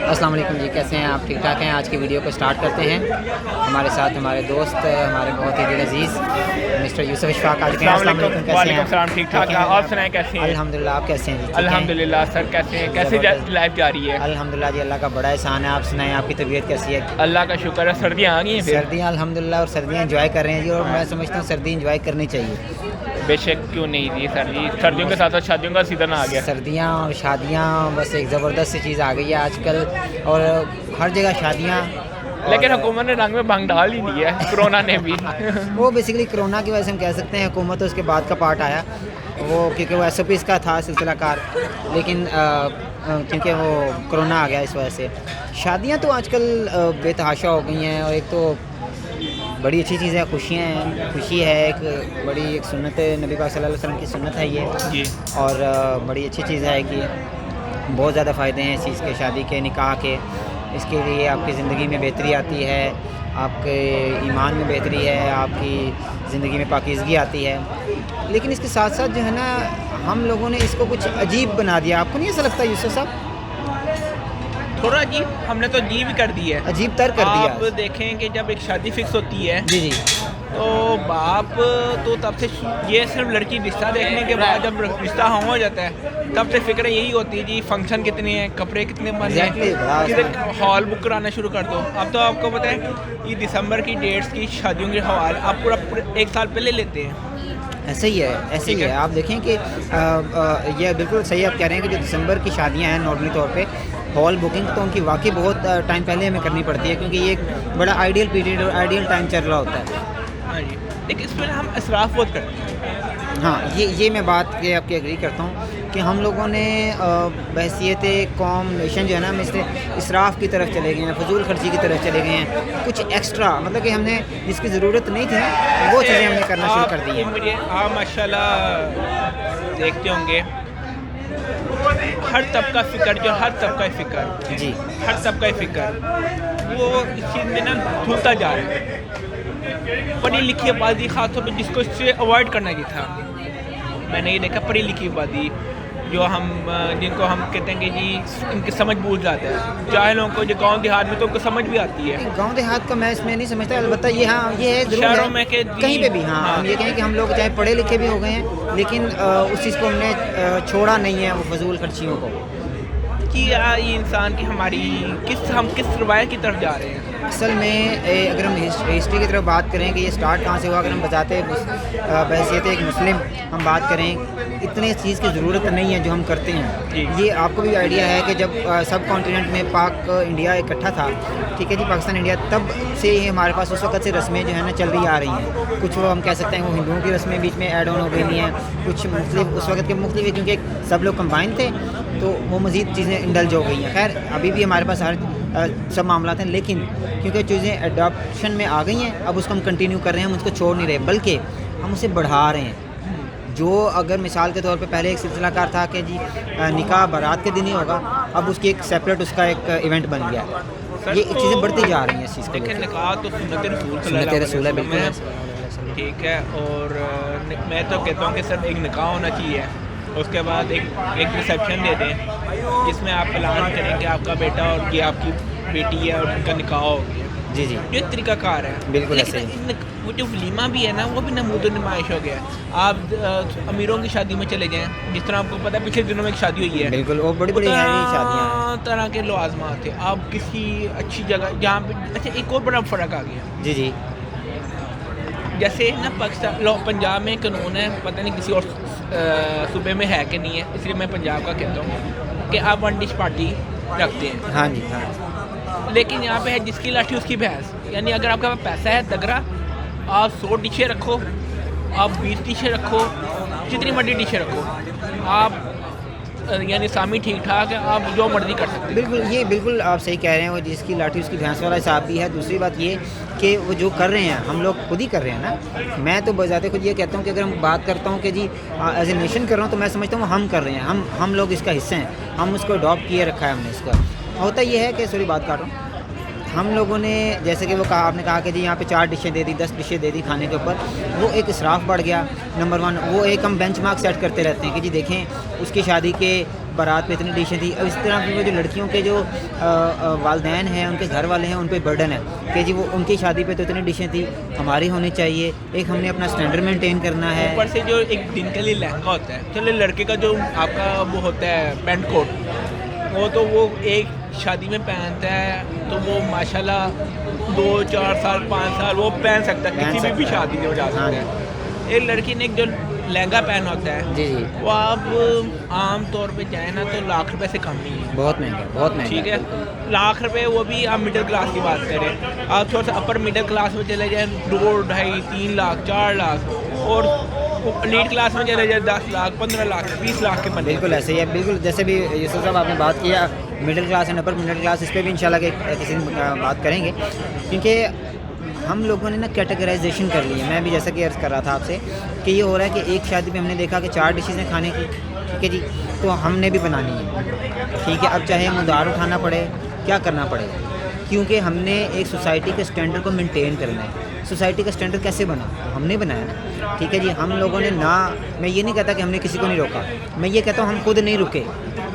अस्सलाम वालेकुम जी, कैसे हैं आप? ठीक ठाक हैं? आज की वीडियो को स्टार्ट करते हैं। हमारे साथ हमारे दोस्त, हमारे बहुत ही दिल अजीज़ मिस्टर यूसुफ इशफाक आ चुके हैं। अस्सलाम वालेकुम, कैसे हैं वालेकुम सलाम, ठीक ठाक है। आप सुनाएं कैसे हैं? अल्हम्दुलिल्लाह, आप कैसे हैं जी? ठीक हैं? अल्हम्दुलिल्लाह सर, कैसे हैं? कैसे लाइफ जा रही है? अल्हम्दुलिल्लाह जी, अल्लाह का बड़ा एहसान है। आप सुनाएं, आपकी तबीयत कैसी है? अल्लाह का शुक्र है, सर्दियाँ आ गई हैं फिर। सर्दियाँ अल्हम्दुलिल्लाह, और सर्दियाँ एंजॉय कर रहे हैं जी, और मैं समझता हूँ सर्दी एंजॉय करनी चाहिए। बेशक, क्यों नहीं जी सर्दी, सर्दियों के साथ साथ शादियों का सीज़न आ गया। सर्दियाँ और शादियाँ बस एक ज़बरदस्त सी चीज़ आ गई है आजकल, और हर जगह शादियाँ। लेकिन हुकूमत ने रंग में भंग डाल ही दिया है, कोरोना ने भी। वो बेसिकली कोरोना की वजह से हम कह सकते हैं, हुकूमत तो उसके बाद का पार्ट आया वो, क्योंकि वो SOPs का था सिलसिला कार, लेकिन क्योंकि वो कोरोना आ गया इस वजह से शादियां तो आजकल बेतहाशा हो गई हैं। और एक तो बड़ी अच्छी चीज़ है, खुशियाँ हैं, खुशी है, एक बड़ी एक सुन्नत नबी पाक सल्लल्लाहु अलैहि वसल्लम की सुन्नत है ये जी। और बड़ी अच्छी चीज़ है कि बहुत ज़्यादा फ़ायदे हैं इस चीज़ के, शादी के, निकाह के। इसके लिए आपकी ज़िंदगी में बेहतरी आती है, आपके ईमान में बेहतरी है, आपकी ज़िंदगी में पाकीज़गी आती है। लेकिन इसके साथ साथ जो है ना, हम लोगों ने इसको कुछ अजीब बना दिया। आपको नहीं ऐसा लगता यूसुफ साहब? थोड़ा अजीब, हमने तो अजीब ही कर दी है, अजीब तर कर दिया। आप देखें कि जब एक शादी फिक्स होती है जी जी, तो बाप तो तब से ये सिर्फ लड़की रिश्ता देखने के बाद जब रिश्ता हो जाता है तब से फिक्र यही होती है जी फंक्शन कितने हैं, कपड़े कितने बनने Exactly, हैं, किधर हॉल बुक कराना शुरू कर दो। अब तो आपको पता है ये दिसंबर की डेट्स की शादियों के हॉल आप पूरा एक साल पहले लेते हैं। ऐसे ही है, ऐसे ही है। आप देखें कि ये बिल्कुल सही आप कह रहे हैं कि जो दिसंबर की शादियां हैं नॉर्मली तौर पे हॉल बुकिंग तो उनकी वाकई बहुत टाइम पहले हमें करनी पड़ती है, क्योंकि ये एक बड़ा आइडियल पीरियड और आइडियल टाइम चल रहा होता है। हाँ जी, लेकिन इसमें हम इसराफ बहुत करते हैं। हाँ, ये मैं बात के आपकी एग्री करता हूँ कि हम लोगों ने बहसीत कौम नेशन जो है ना, हम इससे इसराफ़ की तरफ चले गए हैं, फजूल खर्ची की तरफ चले गए हैं। कुछ एक्स्ट्रा मतलब कि हमने जिसकी ज़रूरत नहीं थी ना, वो चीज़ें हमने करना शुरू कर दी हैं। मुझे आप माशाल्लाह देखते होंगे हर तबका फ़िक्र, जो हर तबका फ़िक्र जी, हर तबका फ़िक्र वो इस चीज़ में ना धुलता जा रहा है। पढ़ी लिखी आबादी ख़ासतौर पर जिसको इससे अवॉइड करना चाहिए था, मैंने ये देखा पढ़ी लिखी आबादी जो हम जिनको हम कहते हैं कि जी इनकी समझ बूझ जाता है, जाहिलों को जो गांव देहात में तो उनको समझ भी आती है। गांव देहात का मैं इसमें नहीं समझता, अलबत्ता ये हाँ ये है ज़रूर शहरों है, में के कहीं पे भी हाँ, हम ये कहें कि हम लोग चाहे पढ़े लिखे भी हो गए हैं, लेकिन उस चीज़ को हमने छोड़ा नहीं है, वो फजूल खर्चियों को। कि ये इंसान की हमारी हम किस रवायत की तरफ जा रहे हैं। असल में अगर हम हिस्ट्री की तरफ बात करें कि ये स्टार्ट कहाँ से हुआ, अगर हम बताते बहसीत एक मुस्लिम हम बात करें, इतने चीज़ की ज़रूरत नहीं है जो हम करते हैं। ये आपको भी आइडिया है कि जब सब कॉन्टिनेंट में पाक इंडिया इकट्ठा था, ठीक है जी, पाकिस्तान इंडिया, तब से ही हमारे पास उस वक्त से रस्में जो है ना चल रही आ रही हैं। कुछ वो हम कह सकते हैं वो हिंदुओं की रस्में बीच में ऐड ऑन हो गई हैं, कुछ मुख्तलिफ उस वक्त के मुख्तलिफ, क्योंकि सब लोग कंबाइन थे तो वो मज़ीद चीज़ें इंडल्ज हो गई हैं। खैर अभी भी हमारे पास सब मामला हैं, लेकिन क्योंकि चीज़ें अडॉप्शन में आ गई हैं, अब उसको हम कंटिन्यू कर रहे हैं, हम उसको छोड़ नहीं रहे, बल्कि हम उसे बढ़ा रहे हैं। जो अगर मिसाल के तौर पे पहले एक सिलसिला कार था कि जी निकाह बारात के दिन ही होगा, अब उसकी एक सेपरेट उसका एक इवेंट बन गया है। ये चीज़ें बढ़ती जा रही हैं इस चीज़ को लेकर। निकाह तो सुन्नत रसूल है, बिल्कुल है, ठीक है। और मैं तो कहता हूँ कि सिर्फ एक निकाह होना चाहिए, उसके बाद एक रिसेप्शन दे दें जिसमें आप ऐलान करें कि आपका बेटा और ये आपकी बेटी है और उनका निकाह हो गया। जी जी, ये तरीक़ाकार है, बिल्कुल ऐसे लेकिन वो जो वलीमा भी है ना, वो भी नमूद नुमाइश हो गया है। आप अमीरों की शादी में चले जाएँ, जिस तरह आपको पता है पिछले दिनों में एक शादी हुई है, बिल्कुल, वो बड़ी बड़ी शादियाँ तरह के लवाज़मात थे। आप किसी अच्छी जगह जहाँ पे, अच्छा एक और बड़ा फ़र्क आ गया। जी जी, जैसे ना पाकिस्तान पंजाब में कानून है, पता नहीं किसी और सूबे में है कि नहीं है, इसलिए मैं पंजाब का कहता हूँ कि आप वन डिश पार्टी रखते हैं। हाँ जी, हाँ, लेकिन यहाँ पे है जिसकी लाठी उसकी भैंस, यानी अगर आपके पास पैसा है तगड़ा, आप 100 डिशें रखो, आप 20 डिशें रखो, जितनी मर्जी डिशें रखो, आप यानी सामी ठीक ठाक है, आप जो मर्जी कर सकते हैं। बिल्कुल, ये बिल्कुल आप सही कह रहे हैं, वो जिसकी लाठी उसकी भैंस वाला हिसाब भी है। दूसरी बात ये कि वो जो कर रहे हैं हम लोग खुद ही कर रहे हैं ना। मैं तो बजाते खुद ये कहता हूँ कि अगर हम बात करता हूँ कि जी एज ए नेशन कर रहा हूँ, तो मैं समझता हूँ हम कर रहे हैं, हम लोग इसका हिस्सा हैं, हम उसको अडॉप्ट किए रखा है हमने इसका। होता ये है कि सॉरी बात काट रहा हूँ, हम लोगों ने जैसे कि वो कहा, आपने कहा कि जी यहाँ पे 4 डिशें दे दी, 10 डिशें दे दी खाने के ऊपर, वो एक इसराफ बढ़ गया। नंबर 1 वो एक हम बेंचमार्क सेट करते रहते हैं कि जी देखें उसकी शादी के बारात पे इतनी डिशें थी। अब इस तरह की वो जो लड़कियों के जो वालदैन हैं, उनके घर वाले हैं, उन पे बर्डन है कि जी वो उनकी शादी पे तो इतनी डिशें थी, हमारी होनी चाहिए। एक हमने अपना स्टैंडर्ड मेंटेन करना है। ऊपर से जो एक दिन के लिए लहंगा होता है, चलो लड़के का जो आपका वो होता है पैंट कोट, वो तो वो एक शादी में पहनता है तो वो माशाल्लाह 2 4 साल 5 साल वो पहन सकता है, किसी भी शादी में हो जा सकता है। एक लड़की ने एक जो लहंगा पहना होता है जी जी, वो आप आम तौर पे जाए ना तो लाख रुपए से कम नहीं है। बहुत महंगा, बहुत महंगा। ठीक है, लाख रुपए, वो भी आप मिडिल क्लास की बात करें। आप थोड़ा सा अपर मिडिल क्लास में चले जाएँ 2 2.5 3 लाख 4 लाख, और लीड क्लास में चले जाए 10 लाख 15 लाख 20 लाख के बने। बिल्कुल ऐसे ही है, बिल्कुल जैसे भी यूसुफ साहब आपने बात किया middle class and upper middle class, इस पर भी इंशाल्लाह के किसी दिन बात करेंगे, क्योंकि हम लोगों ने ना कैटेगराइजेशन कर ली है। मैं भी जैसा कि अर्ज़ कर रहा था आपसे कि ये हो रहा है कि एक शादी पे हमने देखा कि 4 डिशेज़ हैं खाने की, ठीक है जी, तो हमने भी बनानी है, ठीक है। अब चाहे हम उधार उठाना पड़े, क्या करना पड़े, क्योंकि हमने एक सोसाइटी के स्टैंडर्ड को मेंटेन करना है। सोसाइटी का स्टैंडर्ड कैसे बना, हमने बनाया ना, ठीक है जी। हम लोगों ने ना, मैं ये नहीं कहता कि हमने किसी को नहीं रोका, मैं ये कहता हूँ हम खुद नहीं रुके,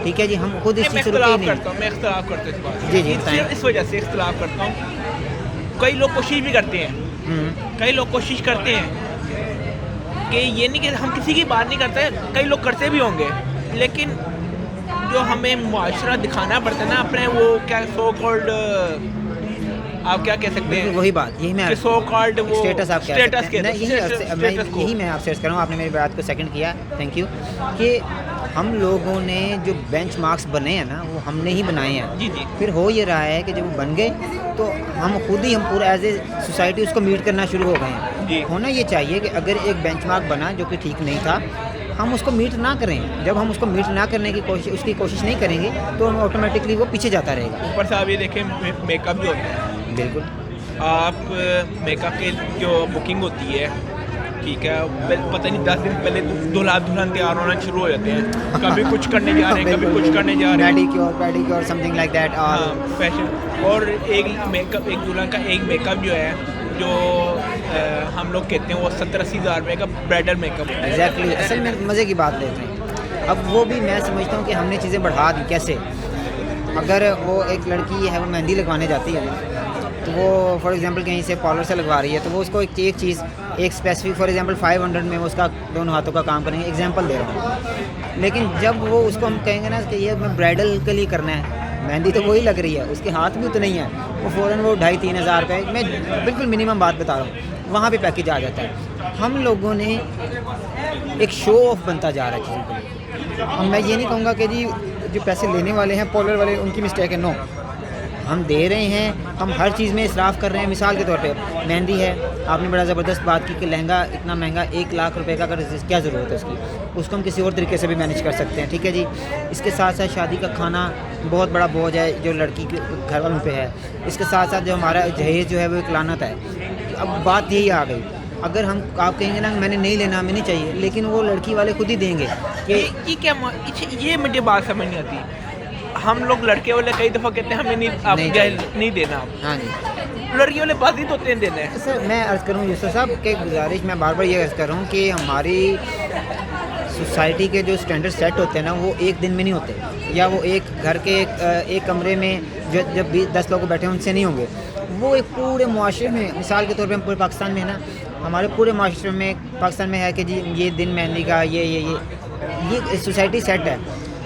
ठीक है जी, हम खुद इस चीज़ से रुके ही नहीं। मैं इख्तिलाफ करता हूँ इस बात जी जी, इस वजह से इख्तिलाफ करता हूँ। कई लोग कोशिश भी करते हैं, कई लोग कोशिश करते हैं कि ये नहीं कि हम किसी की बात नहीं करते, कई लोग करते भी होंगे, लेकिन जो हमें मुआशरा दिखाना पड़ता है ना अपने, वो क्या सो कॉल्ड, आप क्या कह सकते हैं, वही बात, यही मैं सो कॉल्ड वो स्टेटस आप स्टेटस के यही मैं आपसे अर्ज़ कर रहा हूँ, आपने मेरी बात को सेकंड किया, थैंक यू, कि हम लोगों ने जो बेंचमार्क्स बने हैं ना वो हमने ही बनाए हैं। जी जी, फिर हो ये रहा है कि जब वो बन गए तो हम खुद ही, हम पूरा एज ए सोसाइटी उसको मीट करना शुरू हो गए जी। हैं। होना ये चाहिए कि अगर एक बेंचमार्क बना जो कि ठीक नहीं था, हम उसको मीट ना करें। जब हम उसको मीट ना करने की कोशिश, उसकी कोशिश नहीं करेंगे तो हम ऑटोमेटिकली वो पीछे जाता रहेगा। ऊपर से आप ये देखें मेकअप भी होता है, बिल्कुल, आप मेकअप के जो बुकिंग होती है, ठीक है, पता नहीं 10 दिन पहले दूल्हा दुल्हन तैयार होना शुरू हो जाते हैं, कभी कुछ करने जा रहे हैं, कभी कुछ करने जा रहे हैं, मैडिक्योर पेडिक्योर समथिंग लाइक दैट, हाँ फैशन। और एक मेकअप, एक दुल्हन का एक मेकअप जो है, जो हम लोग कहते हैं वो 70-80 हज़ार रुपये का ब्राइडल मेकअप। एग्जैक्टली, असल में मज़े की बात लेते हैं। अब वो भी मैं समझता हूँ कि हमने चीज़ें बढ़ा दी। कैसे, अगर वो एक लड़की है वो मेहंदी लगवाने जाती है तो वो फॉर एग्जांपल कहीं से पार्लर से लगवा रही है, तो वो उसको एक चीज़ एक स्पेसिफिक फॉर एग्जांपल 500 में वो उसका दोनों हाथों का काम करेंगे, एग्जांपल दे रहा हूँ। लेकिन जब वो उसको हम कहेंगे ना कि ये मैं ब्राइडल के लिए करना है, मेहंदी तो वही लग रही है, उसके हाथ भी उतने ही है, वो फ़ौरन वो 2,500-3 हज़ार रुपये, मैं बिल्कुल मिनिमम बात बता रहा हूँ, वहाँ पे पैकेज आ जाता है। हम लोगों ने एक शो ऑफ बनता जा रहा है चीज़ों को। अब मैं ये नहीं कहूँगा कि जी जो पैसे लेने वाले हैं पार्लर वाले उनकी मिस्टेक है, नो, हम दे रहे हैं, हम हर चीज़ में इसराफ़ कर रहे हैं। मिसाल के तौर पे मेहंदी है, आपने बड़ा ज़बरदस्त बात की कि लहंगा इतना महंगा 1 लाख रुपए का, अगर क्या ज़रूरत है उसकी, उसको हम किसी और तरीके से भी मैनेज कर सकते हैं, ठीक है जी। इसके साथ साथ शादी का खाना बहुत बड़ा बोझ है जो लड़की के घर वालों पे है। इसके साथ साथ जो हमारा जहेज़ जो है वो एक लानत है। अब बात यही आ गई, अगर हम आप कहेंगे ना मैंने नहीं लेना, हमें नहीं चाहिए, लेकिन वो लड़की वाले खुद ही देंगे कि ये क्या, ये मुझे बात समझ नहीं आती। हम लोग लड़के वाले कई दफ़ा कहते हैं हमें नहीं, आप नहीं देना, आप हाँ जी, लड़की वाले बात ही तो होते हैं देने। सर मैं अर्ज़ करूँ यूसुफ साहब कि गुजारिश मैं बार बार ये अर्ज़ कर रहा हूँ कि हमारी सोसाइटी के जो स्टैंडर्ड सेट होते हैं ना वो एक दिन में नहीं होते, या वो एक घर के एक कमरे में जो जब 10 लोग बैठे हैं उनसे नहीं होंगे। वो एक पूरे मुआशरे में, मिसाल के तौर पे हम पूरे पाकिस्तान में है ना, हमारे पूरे मुआशरे में पाकिस्तान में है कि जी ये दिन मेहंदी का ये सोसाइटी सेट है।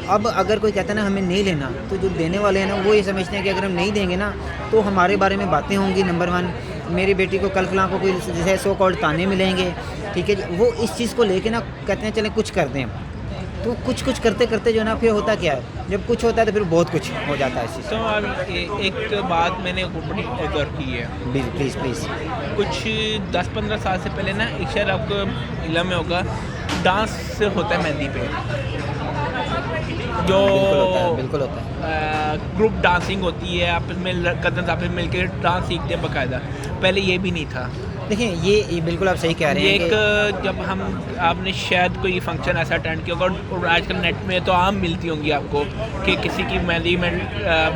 अब अगर कोई कहता है ना हमें नहीं लेना, तो जो देने वाले हैं ना वो ये समझते हैं कि अगर हम नहीं देंगे ना तो हमारे बारे में बातें होंगी। नंबर 1, मेरी बेटी को कल को कोई जैसे सो कॉल्ड ताने मिलेंगे, ठीक है जी। वो इस चीज़ को लेके ना कहते हैं चलें कुछ कर दें, तो कुछ करते करते जो ना फिर होता क्या है, जब कुछ होता है तो फिर बहुत कुछ हो जाता है इस चीज़। तो अब एक बात मैंने बड़ी गौर की है, प्लीज़ कुछ 10-15 साल से पहले ना, एक शायद आपको इल्म में होगा, डांस होता है मेहंदी पे, जो बिल्कुल होता है, ग्रुप डांसिंग होती है, आपस में कज़न्स आपस में मिलकर डांस सीखते हैं बाकायदा। पहले ये भी नहीं था। देखिए ये बिल्कुल आप सही कह रहे हैं। एक जब हम, आपने शायद कोई फंक्शन ऐसा अटेंड किया होगा, और आजकल नेट में तो आम मिलती होंगी आपको कि किसी की मेहंदी में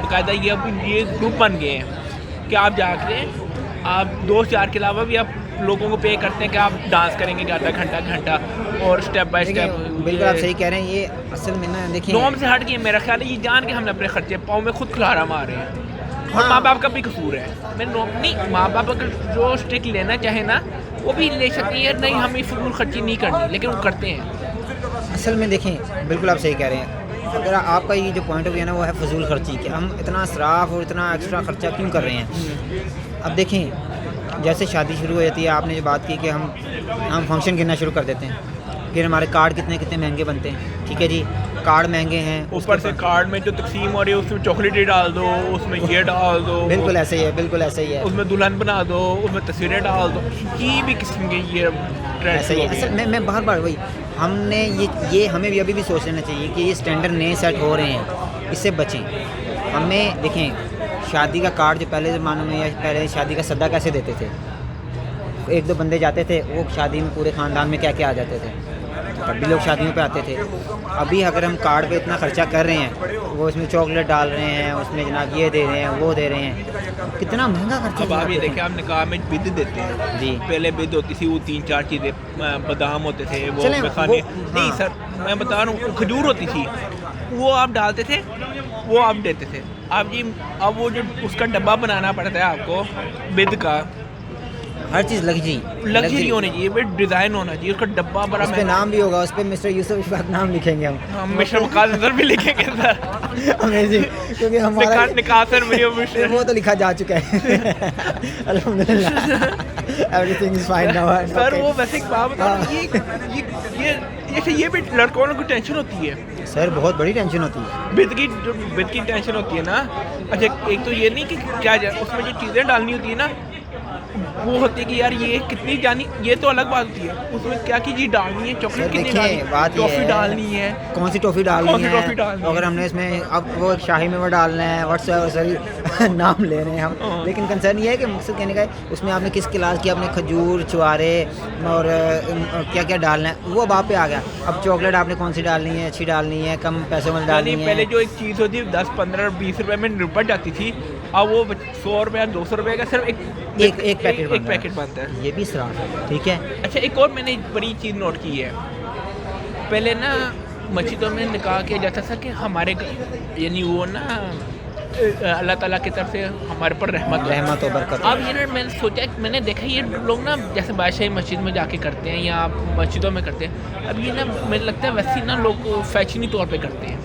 बाकायदा ये ग्रुप बन गए हैं कि आप जाकर आप दोस्त यार के अलावा भी आप लोगों को पे करते हैं कि आप डांस करेंगे आधा घंटा और स्टेप बाय स्टेप। बिल्कुल आप सही कह रहे हैं। ये असल में ना देखिए नॉर्म से हट गई मेरा ख्याल है, ये जान के हमने अपने खर्चे पाँव में खुद खिलारा मार रहे हैं। और हाँ। माँ बाप का भी कसूर है। मैं नहीं, माँ बाप अगर जो स्ट्रिक लेना चाहे ना वो भी ले सकती है, नहीं हमें फजूल खर्ची नहीं करनी, लेकिन वो करते हैं। असल में देखें बिल्कुल आप सही कह रहे हैं। अगर आपका ये जो पॉइंट ऑफ व्यू है ना वो है फजूल खर्ची कि हम इतना इसराफ और इतना एक्स्ट्रा खर्चा क्यों कर रहे हैं। अब देखें जैसे शादी शुरू हो जाती है, आपने जो बात की कि हम फंक्शन गिनना शुरू कर देते हैं, फिर हमारे कार्ड कितने महंगे बनते हैं। ठीक है जी, कार्ड महंगे हैं, ऊपर से कार्ड में जो तकसीम हो रही है उसमें चॉकलेट डाल दो, उसमें ये डाल दो, बिल्कुल ऐसे ही है, बिल्कुल ऐसे ही है, उसमें दुल्हन बना दो, उसमें तस्वीरें डाल दो, ये भी किस्म के ये ऐसे ही है। असल मैं बार वही हमने ये हमें भी अभी भी सोच लेना चाहिए कि ये स्टैंडर्ड नए सेट हो रहे हैं, इससे बचें। हमें देखें शादी का कार्ड जो पहले ज़माने में या पहले शादी का सद्दा कैसे देते थे, एक दो बंदे जाते थे, वो शादी में पूरे ख़ानदान में क्या आ जाते थे, तब भी लोग शादियों पे आते थे। अभी अगर हम कार्ड पे इतना खर्चा कर रहे हैं, वो इसमें चॉकलेट डाल रहे हैं, उसमें जनाब ये दे रहे हैं, वो दे रहे हैं, कितना महंगा खर्चा। अब आप ये देखें, आप निकाह में बिद देते हैं जी, पहले बिद होती थी वो 3-4 चीज़ें, बादाम होते थे वो खाने, नहीं सर मैं बता रहा हूँ, खजूर होती थी वो आप डालते थे, वो आप देते थे। आप जी अब वो जो उसका डब्बा बनाना पड़ता है आपको बिद का, हर चीज़ लग्जरी होनी चाहिए, फिर डिज़ाइन होना चाहिए, उसका डब्बा बड़ा उस पे नाम भी होगा, उस पे मिस्टर यूसुफ इशफाक नाम लिखेंगे हम मिस्टर वकास भी लिखेंगे सर। अमेजिंग, क्योंकि हमारा वो तो लिखा जा चुका है। अल्हम्दुलिल्लाह everything is fine now sir. वो वैसे एक बात बता, ये भी लड़कों को टेंशन होती है सर, बहुत बड़ी टेंशन होती है। बिद की टेंशन होती है ना। अच्छा एक तो ये नहीं कि क्या उसमें जो चीज़ें डालनी होती है ना, वो होती है कि यार ये कितनी जानी, ये तो अलग बात होती है, उसमें क्या की चीज़ डालनी है, चॉकलेट कितनी डालनी है, टॉफ़ी डालनी है, कौन सी टॉफ़ी डालनी है, अगर हमने इसमें अब वो शाही में वो डालना है व्हाट्सएप सॉरी नाम ले रहे हैं हम, लेकिन कंसर्न ये है कि मकसद कहने का है उसमें आपने किस क्लास की, आपने खजूर चुआरे और क्या क्या डालना है, वो अब आप पे आ गया। अब चॉकलेट आपने कौन सी डालनी है, अच्छी डालनी है, कम पैसों में डालनी है। पहले जो एक चीज़ होती है 10, 15, 20 रुपए में निपट जाती थी, अब वो 100 रुपये 200 रुपये का सिर्फ एक पैकेट बनता है। ये भी इसराफ है, ठीक है। अच्छा एक और मैंने बड़ी चीज़ नोट की है, पहले ना मस्जिदों में निकाह किया जाता था कि हमारे यानी वो ना अल्लाह ताला की तरफ से हमारे पर रहमत और बरकत। अब ये ना मैंने सोचा, मैंने देखा ये लोग ना जैसे बादशाही मस्जिद में जाके करते हैं या मस्जिदों में करते हैं, अब ये ना मुझे लगता है वैसे ना लोग फैशनी तौर पे करते हैं।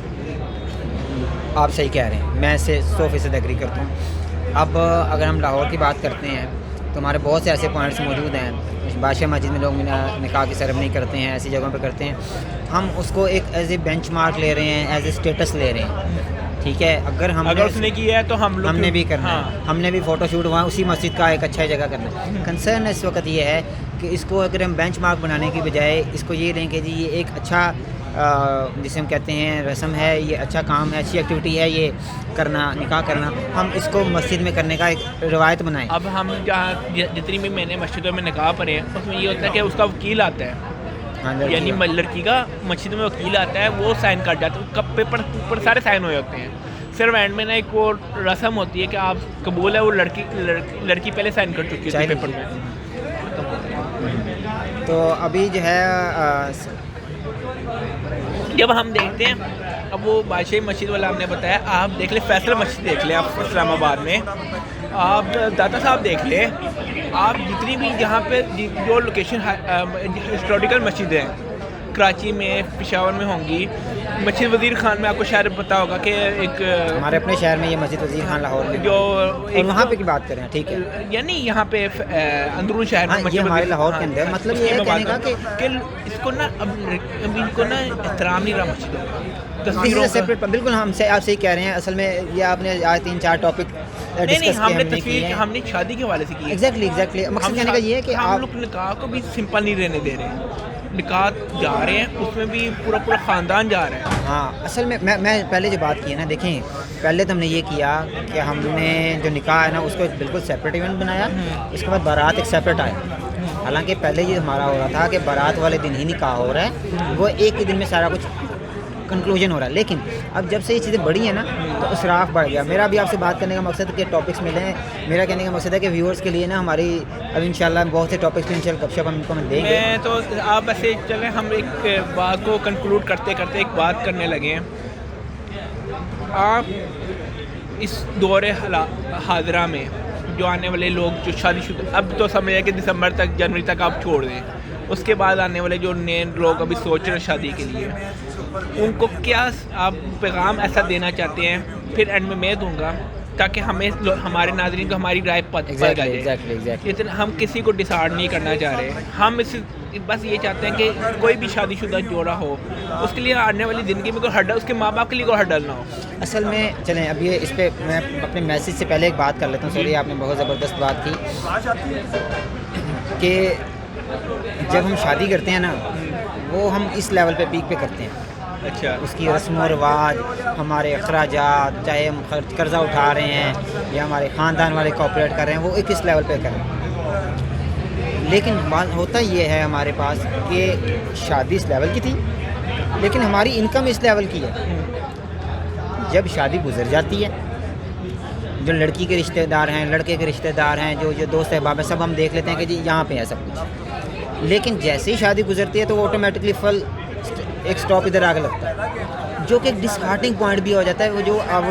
आप सही कह रहे हैं, मैं इससे 100% एग्री करता हूँ। अब अगर हम लाहौर की बात करते हैं तो हमारे बहुत से ऐसे पॉइंट्स मौजूद हैं, बादशाह मस्जिद में लोग निकाह की सेरेमनी करते हैं, ऐसी जगहों पे करते हैं, हम उसको एक एज ए बेंचमार्क ले रहे हैं, एज ए स्टेटस ले रहे हैं। ठीक है, अगर उसने किया है तो हमने भी करना है, हमने भी फ़ोटोशूट वहाँ उसी मस्जिद का एक अच्छा जगह करना है। कंसर्न इस वक्त ये है कि इसको अगर हम बेंचमार्क बनाने की बजाय इसको ये लें कि जी ये एक अच्छा जिसे हम कहते हैं रस्म है, ये अच्छा काम है, अच्छी एक्टिविटी है ये करना, निकाह करना, हम इसको मस्जिद में करने का एक रवायत बनाएं। अब हम जहाँ जितनी भी मैंने मस्जिदों में निकाह पढ़े हैं उसमें ये होता है कि उसका वकील आता है, यानी लड़की का मस्जिद में वकील आता है, वो साइन कर जाता है, कब पेपर सारे साइन हो जाते हैं, सिर्फ एंड में ना एक वो रस्म होती है कि आप कबूल है, वो लड़की पहले साइन कर चुकी है पेपर में। तो अभी जो है जब हम देखते हैं, अब वो बादशाही मस्जिद वाला हमने बताया, आप देख ले फैसल मस्जिद देख ले, आप इस्लामाबाद में आप दाता साहब देख ले, आप जितनी भी जहाँ पे जो लोकेशन हिस्टोरिकल मस्जिद है कराची में, पेशावर में होंगी, मस्जिद वज़ीर खान में आपको शायद पता होगा कि एक हमारे अपने शहर में ये मस्जिद वज़ीर खान लाहौर में जो एक वहाँ पे की बात करें, ठीक है, यानी यहाँ पे अंदरून शहर में ये हमारे लाहौर के अंदर, मतलब ये कहने का कि इसको ना अब इनको ना एहतराम नहीं रहा मस्जिदों सेपरेट। बिल्कुल हम आप सही कह रहे हैं। असल में ये आपने आज 3-4 टॉपिक नहीं हमने तस्वीर हमने शादी के हवाले से की। एग्जैक्टली मकसद कहने का ये है कि हम लोग निकाह को भी सिंपल नहीं रहने दे रहे, निकाह जा रहे हैं उसमें भी पूरा ख़ानदान जा रहा है। हाँ, असल में मैं पहले जो बात की है ना, देखें पहले तो हमने ये किया कि हमने जो निकाह है ना उसको बिल्कुल सेपरेट इवेंट बनाया, उसके बाद बारात एक सेपरेट आया। हालांकि पहले ये हमारा हो रहा था कि बारात वाले दिन ही निकाह हो रहा है, वो एक ही दिन में सारा कुछ कंक्लूजन हो रहा है। लेकिन अब जब से ये चीज़ें बढ़ी हैं ना तो इसराफ बढ़ गया। मेरा भी आपसे बात करने का मकसद है कि टॉपिक्स मिले हैं। मेरा कहने का मकसद है कि व्यूअर्स के लिए ना हमारी अब इंशाल्लाह बहुत से टॉपिक्स पे इंशाल्लाह गपशप हम इनको देंगे। मैं तो आप ऐसे चलें, हम एक बात को कंक्लूड करते करते एक बात करने लगे हैं। आप इस दौरे हाजरा में जो आने वाले लोग जो शादीशुदा, अब तो समझ है कि दिसंबर तक जनवरी तक आप छोड़ दें, उसके बाद आने वाले जो नए लोग अभी सोच रहे हैं शादी के लिए, उनको क्या आप पैगाम ऐसा देना चाहते हैं? फिर एंड में मैं दूंगा ताकि हमें हमारे नाज़रीन को हमारी राय पता जाए। एग्जैक्टली इतना हम किसी को डिसाइड नहीं करना चाह रहे, हम बस ये चाहते हैं कि कोई भी शादीशुदा जोड़ा हो उसके लिए आने वाली ज़िंदगी में कोई हर्डल, उसके माँ बाप के लिए कोई हर्डल ना हो। असल में चलें अब ये इस पर मैं अपने मैसेज से पहले एक बात कर लेता हूँ। सॉरी, आपने बहुत ज़बरदस्त बात की कि जब हम शादी करते हैं ना वो हम इस लेवल पे पीक पे करते हैं। अच्छा, उसकी रस्म व रवाज, हमारे अखराजात, चाहे हम कर्ज़ा उठा रहे हैं या हमारे ख़ानदान वाले कॉपरेट कर रहे हैं, वो एक इस लेवल पे करें। लेकिन बात होता ये है हमारे पास कि शादी इस लेवल की थी लेकिन हमारी इनकम इस लेवल की है। जब शादी गुजर जाती है, जो लड़की के रिश्तेदार हैं, लड़के के रिश्तेदार हैं, जो दोस्त अहबाब हैं, सब हम देख लेते हैं कि जी यहाँ पे है सब कुछ। लेकिन जैसे ही शादी गुजरती है तो वो ऑटोमेटिकली फल एक स्टॉप इधर आगे लगता है, जो कि एक डिसहार्टिंग पॉइंट भी हो जाता है। वो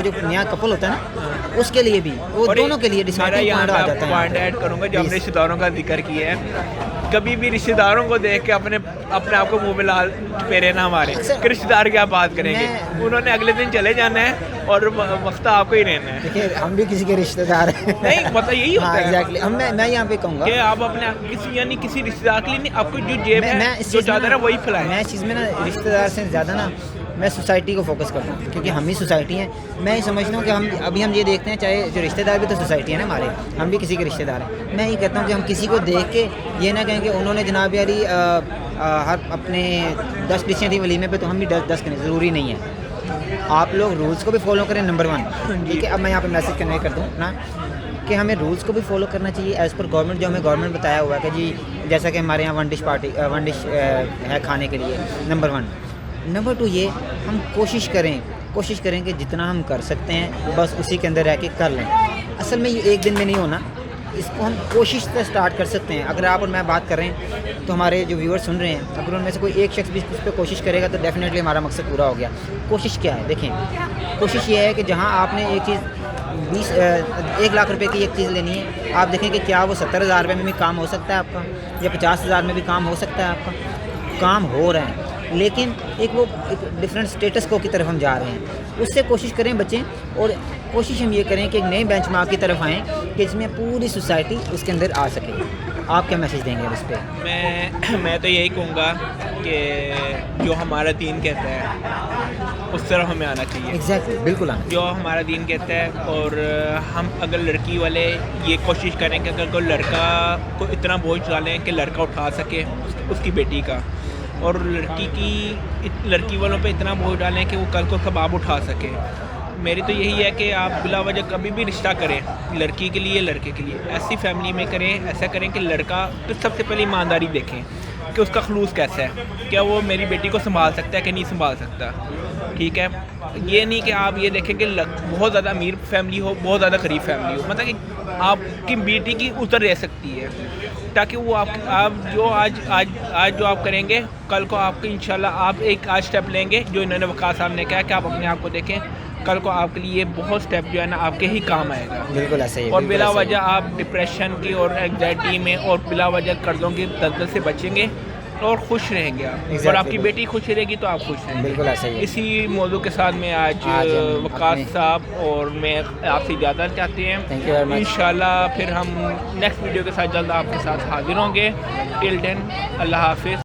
जो नया कपल होता है ना उसके लिए भी, वो दोनों के लिए डिसहार्टिंग पॉइंट आ जाता है। पॉइंट ऐड करूँगा जो हमने रिश्तेदारों का जिक्र किया है, कभी भी रिश्तेदारों को देख के अपने आप को मुँह में लाल फेरे ना हमारे कि रिश्तेदार क्या बात करेंगे, उन्होंने अगले दिन चले जाना है और वक्त आपको ही रहना है। देखिए हम भी किसी के रिश्तेदार हैं। नहीं मतलब यही होता है। एग्जैक्टली। हम मैं यहाँ पे कहूँगा कि आप अपने किसी यानी किसी रिश्तेदार के लिए नहीं, आपको जो जेब है जो चादर है वही फैलाएं। मैं इस चीज़ में ना रिश्तेदार से ज़्यादा ना मैं सोसाइटी को फोकस करता हूँ, क्योंकि हम ही सोसाइटी हैं। मैं ये समझता हूँ कि हम ये देखते हैं, चाहे जो रिश्तेदार भी तो सोसाइटी है ना हमारे, हम भी किसी के रिश्तेदार हैं। मैं ये कहता हूँ कि हम किसी को देख के ये ना कहें कि उन्होंने जनाब यारी हर अपने 10 डिशें थी वलीमे पे तो हम भी 10 करें, ज़रूरी नहीं है। आप लोग रूल्स को भी फॉलो करें, नंबर 1, ठीक है। अब मैं यहाँ पे मैसेज कन्वे कर दूँ ना कि हमें रूल्स को भी फॉलो करना चाहिए एज़ पर गवर्नमेंट, जो हमें गवर्नमेंट बताया हुआ है कि जी जैसा कि हमारे यहाँ वन डिश है खाने के लिए, नंबर 1। नंबर 2 ये हम कोशिश करें कि जितना हम कर सकते हैं बस उसी के अंदर रह के कर लें। असल में ये एक दिन में नहीं होना, इसको हम कोशिश से स्टार्ट कर सकते हैं। अगर आप और मैं बात कर रहे हैं तो हमारे जो व्यूअर्स सुन रहे हैं, अगर उनमें से कोई एक शख्स भी इस पर कोशिश करेगा तो डेफिनेटली हमारा मकसद पूरा हो गया। कोशिश क्या है, देखें, कोशिश ये है कि जहाँ आपने एक चीज़ 1 लाख रुपए की एक चीज़ लेनी है, आप देखें कि क्या वो 70,000 रुपये में भी काम हो सकता है आपका, या 50,000 में भी काम हो सकता है आपका। काम हो रहा है लेकिन एक डिफरेंट स्टेटस को की तरफ हम जा रहे हैं, उससे कोशिश करें बचें। और कोशिश हम ये करें कि एक नए बेंचमार्क की तरफ आएँ कि इसमें पूरी सोसाइटी उसके अंदर आ सके। आप क्या मैसेज देंगे इस पर? मैं तो यही कहूँगा कि जो हमारा दीन कहता है उस तरफ हमें आना चाहिए। एग्जैक्टली, बिल्कुल आना जो हमारा दीन कहता है। और हम अगर लड़की वाले ये कोशिश करें कि अगर कोई लड़का को इतना बोझ डालें कि लड़का उठा सके उसकी बेटी का, और लड़की वालों पे इतना बोझ डालें कि वो कल को कबाब उठा सके। मेरी तो यही है कि आप बिला वजह कभी भी रिश्ता करें, लड़की के लिए लड़के के लिए, ऐसी फैमिली में करें, ऐसा करें कि लड़का तो सबसे पहले ईमानदारी देखें कि उसका खलूस कैसा है, क्या वो मेरी बेटी को संभाल सकता है कि नहीं संभाल सकता। ठीक है, ये नहीं कि आप ये देखें कि बहुत ज़्यादा अमीर फैमिली हो, बहुत ज़्यादा गरीब फैमिली हो, मतलब कि आपकी बेटी की उतर रह सकती है, ताकि वो आप जो आज जो आप करेंगे कल को आपको इंशाल्लाह आप एक आज स्टेप लेंगे जो इन्होंने वक़ार साहब ने कहा कि आप अपने आप को देखें, कल को आपके लिए बहुत स्टेप जो है ना आपके ही काम आएगा। बिल्कुल ऐसा ही है। और बिला वजह आप डिप्रेशन की और एंग्जाइटी में और बिला वजह कर्ज़ों की दलदल से बचेंगे और खुश रहेंगे आप। और आपकी बेटी खुश रहेगी तो आप खुश रहेंगे। बिल्कुल ऐसा ही है। इसी मौजू के साथ में आज वक़ार साहब और मैं आपसे इजाज़त चाहते हैं। इंशाल्लाह फिर हम नेक्स्ट वीडियो के साथ जल्द आपके साथ हाजिर होंगे। टिल देन अल्लाह हाफिज़।